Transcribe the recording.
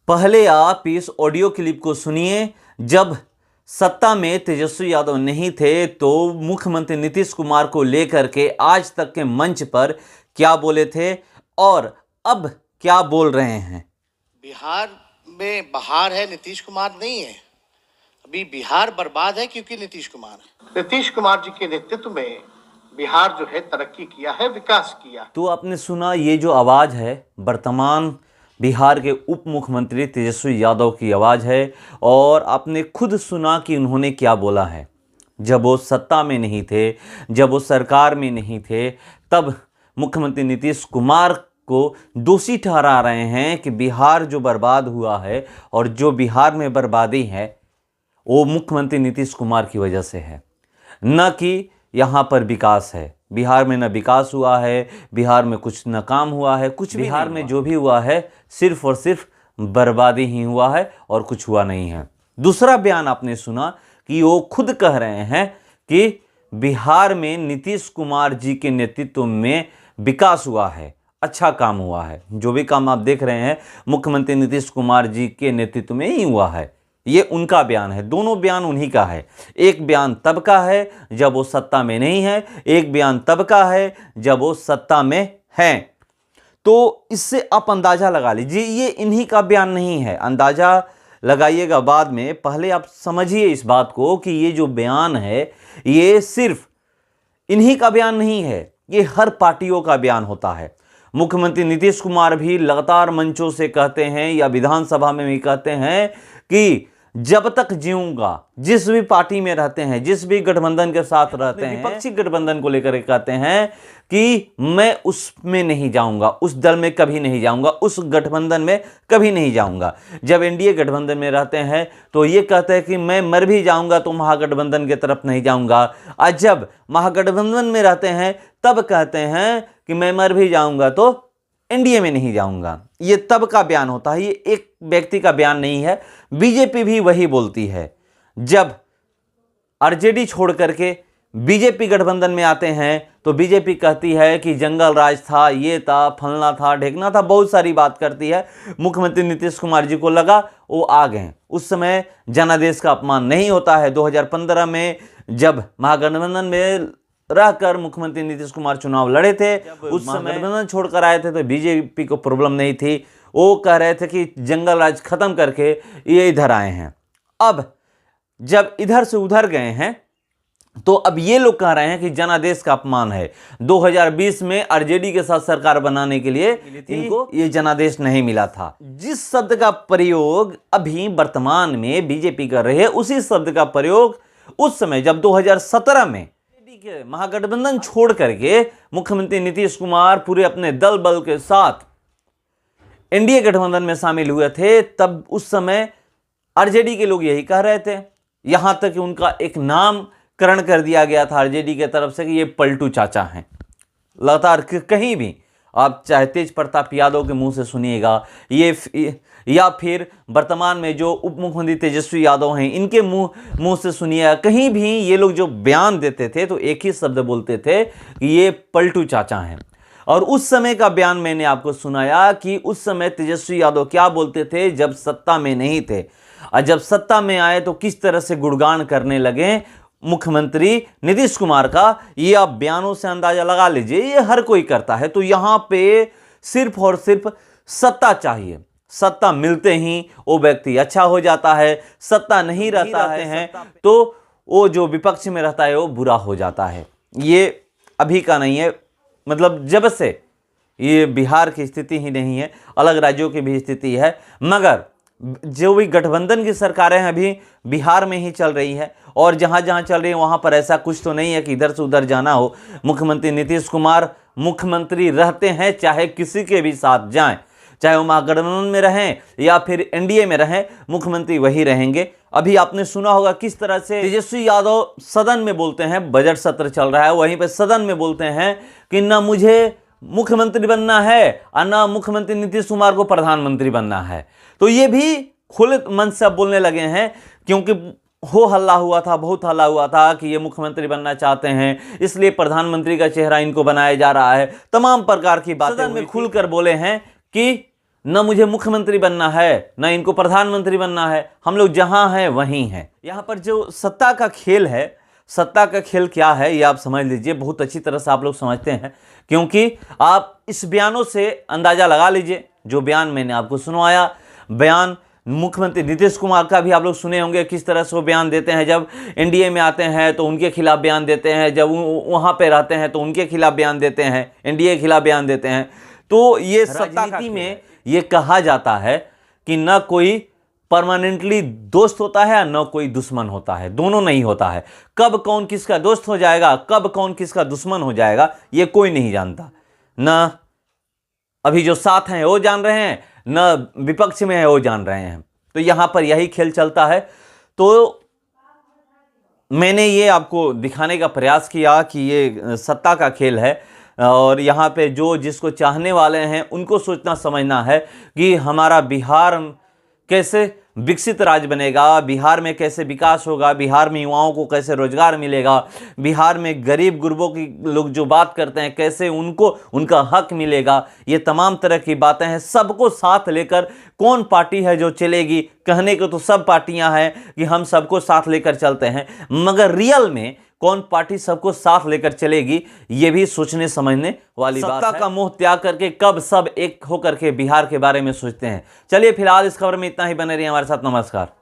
पहले आप इस ऑडियो क्लिप को सुनिए। जब सत्ता में तेजस्वी यादव नहीं थे तो मुख्यमंत्री नीतीश कुमार को लेकर के आज तक के मंच पर क्या बोले थे और अब क्या बोल रहे हैं। बिहार में बहार है, नीतीश कुमार नहीं है। अभी बिहार बर्बाद है क्योंकि नीतीश कुमार है। नीतीश कुमार जी के नेतृत्व में बिहार जो है तरक्की किया है, विकास किया। तो आपने सुना, ये जो आवाज़ है वर्तमान बिहार के उप मुख्यमंत्री तेजस्वी यादव की आवाज़ है। और आपने खुद सुना कि उन्होंने क्या बोला है। जब वो सत्ता में नहीं थे, जब वो सरकार में नहीं थे, तब मुख्यमंत्री नीतीश कुमार को दोषी ठहरा रहे हैं कि बिहार जो बर्बाद हुआ है और जो बिहार में बर्बादी है वो मुख्यमंत्री नीतीश कुमार की वजह से है, न कि यहाँ पर विकास है। बिहार में न विकास हुआ है, बिहार में कुछ न काम हुआ है, कुछ बिहार में जो भी हुआ है सिर्फ और सिर्फ बर्बादी ही हुआ है और कुछ हुआ नहीं है। दूसरा बयान आपने सुना कि वो खुद कह रहे हैं कि बिहार में नीतीश कुमार जी के नेतृत्व में विकास हुआ है, अच्छा काम हुआ है। जो भी काम आप देख रहे हैं मुख्यमंत्री नीतीश कुमार जी के नेतृत्व में ही हुआ है। ये उनका बयान है, दोनों बयान उन्हीं का है। एक बयान तब का है जब वो सत्ता में नहीं है, एक बयान तब का है जब वो सत्ता में हैं। तो इससे आप अंदाज़ा लगा लीजिए, ये इन्हीं का बयान नहीं है। अंदाज़ा लगाइएगा बाद में, पहले आप समझिए इस बात को कि ये जो बयान है ये सिर्फ इन्हीं का बयान नहीं है, ये हर पार्टियों का बयान होता है। मुख्यमंत्री नीतीश कुमार भी लगातार मंचों से कहते हैं या विधानसभा में भी कहते हैं कि जब तक जीऊंगा, जिस भी पार्टी में रहते हैं, जिस भी गठबंधन के साथ रहते हैं, विपक्षी गठबंधन को लेकर कहते हैं कि मैं उसमें नहीं जाऊंगा, उस दल में कभी नहीं जाऊंगा, उस गठबंधन में कभी नहीं जाऊंगा। जब एनडीए गठबंधन में रहते हैं तो ये कहते हैं कि मैं मर भी जाऊंगा तो महागठबंधन की तरफ नहीं जाऊंगा। और जब महागठबंधन में रहते हैं तब कहते हैं कि मैं मर भी जाऊंगा तो एनडीए में नहीं जाऊंगा। ये तब का बयान होता है, ये एक व्यक्ति का बयान नहीं है। बीजेपी भी वही बोलती है। जब आरजेडी छोड़ करके बीजेपी गठबंधन में आते हैं तो बीजेपी कहती है कि जंगल राज था, ये था, फलना था, ढेकना था, बहुत सारी बात करती है। मुख्यमंत्री नीतीश कुमार जी को लगा वो आ गए। उस समय जनादेश का अपमान नहीं होता है। 2015 में जब महागठबंधन में रहकर मुख्यमंत्री नीतीश कुमार चुनाव लड़े थे, उस समय गठबंधन छोड़कर आए थे तो बीजेपी को प्रॉब्लम नहीं थी। वो कह रहे थे कि जंगल राज खत्म करके ये इधर आए हैं। अब जब इधर से उधर गए हैं तो अब ये लोग कह रहे हैं कि जनादेश का अपमान है। 2020 में आरजेडी के साथ सरकार बनाने के लिए इनको ये जनादेश नहीं मिला था। जिस शब्द का प्रयोग अभी वर्तमान में बीजेपी कर रही है, उसी शब्द का प्रयोग उस समय जब 2017 में महागठबंधन छोड़ करके मुख्यमंत्री नीतीश कुमार पूरे अपने दल बल के साथ एनडीए गठबंधन में शामिल हुए थे, तब उस समय आरजेडी के लोग यही कह रहे थे। यहां तक कि उनका एक नामकरण कर दिया गया था आरजेडी की तरफ से कि ये पलटू चाचा हैं। लगातार कहीं भी आप चाहे तेज प्रताप यादव के मुंह से सुनिएगा, ये या फिर वर्तमान में जो उप मुख्यमंत्री तेजस्वी यादव हैं इनके मुंह से सुनिएगा, कहीं भी ये लोग जो बयान देते थे तो एक ही शब्द बोलते थे कि ये पलटू चाचा हैं। और उस समय का बयान मैंने आपको सुनाया कि उस समय तेजस्वी यादव क्या बोलते थे जब सत्ता में नहीं थे, और जब सत्ता में आए तो किस तरह से गुणगान करने लगे मुख्यमंत्री नीतीश कुमार का। ये आप बयानों से अंदाजा लगा लीजिए, ये हर कोई करता है। तो यहां पे सिर्फ और सिर्फ सत्ता चाहिए। सत्ता मिलते ही वो व्यक्ति अच्छा हो जाता है, सत्ता नहीं रहता है तो वो जो विपक्ष में रहता है वो बुरा हो जाता है। ये अभी का नहीं है, मतलब जब से ये बिहार की स्थिति ही नहीं है, अलग राज्यों की भी स्थिति है, मगर जो भी गठबंधन की सरकारें हैं अभी बिहार में ही चल रही है। और जहां जहां चल रही है वहां पर ऐसा कुछ तो नहीं है कि इधर से उधर जाना हो। मुख्यमंत्री नीतीश कुमार मुख्यमंत्री रहते हैं, चाहे किसी के भी साथ जाएं, चाहे वो महागठबंधन में रहें या फिर एनडीए में रहें, मुख्यमंत्री वही रहेंगे। अभी आपने सुना होगा किस तरह से तेजस्वी यादव सदन में बोलते हैं, बजट सत्र चल रहा है, वहीं पर सदन में बोलते हैं कि ना मुझे मुख्यमंत्री बनना है और ना मुख्यमंत्री नीतीश कुमार को प्रधानमंत्री बनना है। तो ये भी खुले मन से अब बोलने लगे हैं, क्योंकि हो हल्ला हुआ था, बहुत हल्ला हुआ था कि ये मुख्यमंत्री बनना चाहते हैं, इसलिए प्रधानमंत्री का चेहरा इनको बनाया जा रहा है। तमाम प्रकार की बातें सदन में खुलकर बोले हैं कि न मुझे मुख्यमंत्री बनना है, न इनको प्रधानमंत्री बनना है, हम लोग जहां हैं वहीं हैं। यहाँ पर जो सत्ता का खेल है, सत्ता का खेल क्या है ये आप समझ लीजिए, बहुत अच्छी तरह से आप लोग समझते हैं, क्योंकि आप इस बयानों से अंदाजा लगा लीजिए। जो बयान मैंने आपको सुनवाया, बयान मुख्यमंत्री नीतीश कुमार का भी आप लोग सुने होंगे, किस तरह से वो बयान देते हैं। जब एनडीए में आते हैं तो उनके खिलाफ बयान देते हैं, जब वहाँ पे रहते हैं तो उनके खिलाफ बयान देते हैं, एनडीए के खिलाफ बयान देते हैं। तो ये राजनीति में ये कहा जाता है कि न कोई परमानेंटली दोस्त होता है, न कोई दुश्मन होता है, दोनों नहीं होता है। कब कौन किसका दोस्त हो जाएगा, कब कौन किसका दुश्मन हो जाएगा, ये कोई नहीं जानता। न अभी जो साथ हैं वो जान रहे हैं, न विपक्ष में है वो जान रहे हैं। तो यहां पर यही खेल चलता है। तो मैंने ये आपको दिखाने का प्रयास किया कि ये सत्ता का खेल है, और यहाँ पे जो जिसको चाहने वाले हैं उनको सोचना समझना है कि हमारा बिहार कैसे विकसित राज्य बनेगा, बिहार में कैसे विकास होगा, बिहार में युवाओं को कैसे रोजगार मिलेगा, बिहार में गरीब गुरबों की लोग जो बात करते हैं कैसे उनको उनका हक मिलेगा। ये तमाम तरह की बातें हैं। सबको साथ लेकर कौन पार्टी है जो चलेगी, कहने को तो सब पार्टियां हैं कि हम सबको साथ लेकर चलते हैं, मगर रियल में कौन पार्टी सबको साथ लेकर चलेगी, ये भी सोचने समझने वाली बात है। सत्ता का मोह त्याग करके कब सब एक होकर के बिहार के बारे में सोचते हैं। चलिए फिलहाल इस खबर में इतना ही, बने रहिए हमारे साथ। नमस्कार।